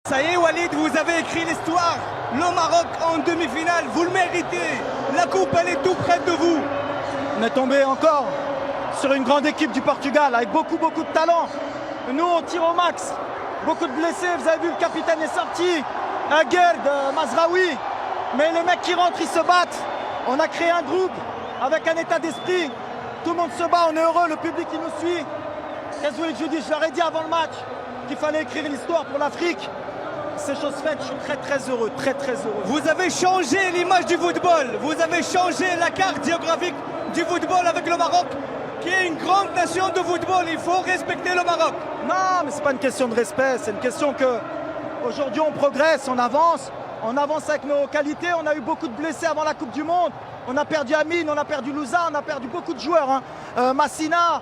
Ça y est Walid, vous avez écrit l'histoire. Le Maroc en demi-finale, vous le méritez. La coupe, elle est tout près de vous. On est tombé encore sur une grande équipe du Portugal avec beaucoup de talent. Nous on tire au max. Beaucoup de blessés, vous avez vu le capitaine est sorti. Gerd, Mazraoui. Mais les mecs qui rentrent, ils se battent. On a créé un groupe avec un état d'esprit. Tout le monde se bat, on est heureux, le public il nous suit. Qu'est-ce que vous voulez que je vous dise? Je leur ai dit avant le match qu'il fallait écrire l'histoire pour l'Afrique. C'est chose faite, je suis très heureux, très heureux. Vous avez changé l'image du football, vous avez changé la carte géographique du football avec le Maroc, qui est une grande nation de football. Il faut respecter le Maroc. Non, mais c'est pas une question de respect, c'est une question que aujourd'hui on progresse, on avance avec nos qualités. On a eu beaucoup de blessés avant la Coupe du Monde. On a perdu Amine, on a perdu Louza, on a perdu beaucoup de joueurs. Massina,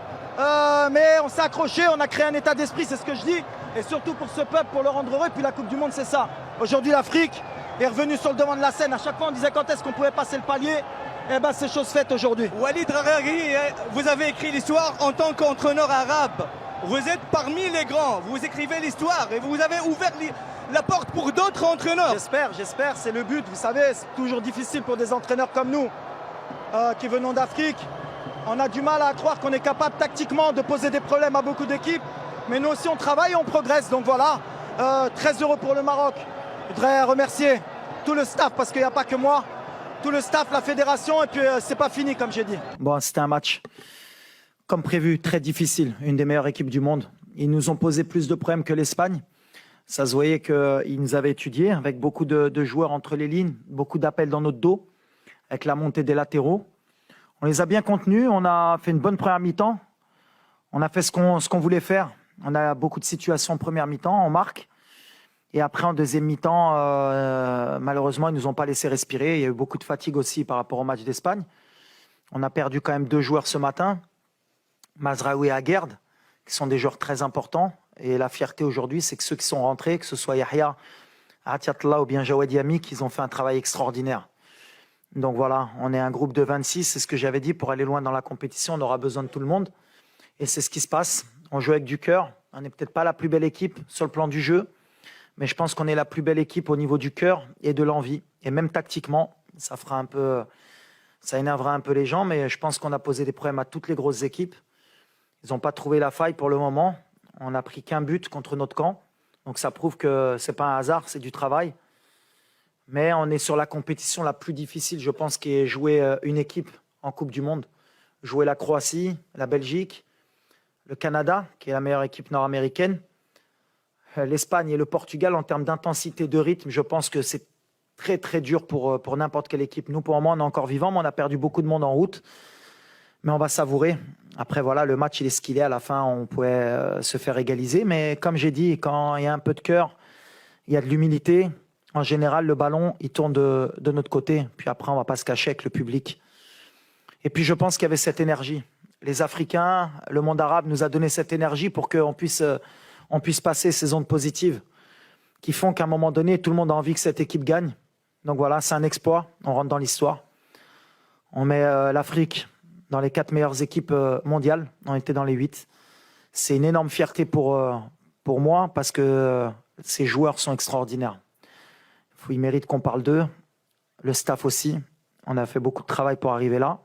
mais on s'est accroché, on a créé un état d'esprit, c'est ce que je dis. Et surtout pour ce peuple, pour le rendre heureux. Et puis la Coupe du Monde, c'est ça. Aujourd'hui, l'Afrique est revenue sur le devant de la scène. À chaque fois, on disait quand est-ce qu'on pouvait passer le palier. Eh bien, c'est chose faite aujourd'hui. Walid Regragui, vous avez écrit l'histoire en tant qu'entraîneur arabe. Vous êtes parmi les grands. Vous écrivez l'histoire et vous avez ouvert la porte pour d'autres entraîneurs. J'espère, c'est le but. Vous savez, c'est toujours difficile pour des entraîneurs comme nous, qui venons d'Afrique. On a du mal à croire qu'on est capable tactiquement de poser des problèmes à beaucoup d'équipes. Mais nous aussi, on travaille et on progresse. Donc voilà, très heureux pour le Maroc. Je voudrais remercier tout le staff, parce qu'il n'y a pas que moi. Tout le staff, la fédération, et puis c'est pas fini, comme j'ai dit. Bon, c'était un match, comme prévu, très difficile. Une des meilleures équipes du monde. Ils nous ont posé plus de problèmes que l'Espagne. Ça se voyait qu'ils nous avaient étudiés, avec beaucoup de joueurs entre les lignes, beaucoup d'appels dans notre dos, avec la montée des latéraux. On les a bien contenus, on a fait une bonne première mi-temps. On a fait ce qu'on voulait faire. On a beaucoup de situations en première mi-temps, on marque. Et après, en deuxième mi-temps, malheureusement, ils ne nous ont pas laissé respirer. Il y a eu beaucoup de fatigue aussi par rapport au match d'Espagne. On a perdu quand même 2 joueurs ce matin, Mazraoui et Gerd, qui sont des joueurs très importants. Et la fierté aujourd'hui, c'est que ceux qui sont rentrés, que ce soit Yahya, Atiatla ou bien Jawad Yami, qu'ils ont fait un travail extraordinaire. Donc voilà, on est un groupe de 26, c'est ce que j'avais dit. Pour aller loin dans la compétition, on aura besoin de tout le monde. Et c'est ce qui se passe. On joue avec du cœur. On n'est peut-être pas la plus belle équipe sur le plan du jeu, mais je pense qu'on est la plus belle équipe au niveau du cœur et de l'envie. Et même tactiquement, ça énervera un peu les gens, mais je pense qu'on a posé des problèmes à toutes les grosses équipes. Ils n'ont pas trouvé la faille pour le moment. On n'a pris qu'un but contre notre camp. Donc ça prouve que ce n'est pas un hasard, c'est du travail. Mais on est sur la compétition la plus difficile, je pense, qui est jouer une équipe en Coupe du Monde. Jouer la Croatie, la Belgique, le Canada, qui est la meilleure équipe nord-américaine, l'Espagne et le Portugal. En termes d'intensité de rythme, je pense que c'est très dur pour n'importe quelle équipe. Nous, pour le moment, on est encore vivants, mais on a perdu beaucoup de monde en route. Mais on va savourer. Après, voilà, le match, il est ce qu'il est. À la fin, on pouvait se faire égaliser. Mais comme j'ai dit, quand il y a un peu de cœur, il y a de l'humilité. En général, le ballon, il tourne de notre côté. Puis après, on ne va pas se cacher avec le public. Et puis, je pense qu'il y avait cette énergie. Les Africains, le monde arabe nous a donné cette énergie pour qu'on puisse passer ces ondes positives qui font qu'à un moment donné, tout le monde a envie que cette équipe gagne. Donc voilà, c'est un exploit. On rentre dans l'histoire. On met l'Afrique dans les 4 meilleures équipes mondiales. On était dans les 8. C'est une énorme fierté pour moi parce que ces joueurs sont extraordinaires. Il mérite qu'on parle d'eux. Le staff aussi. On a fait beaucoup de travail pour arriver là.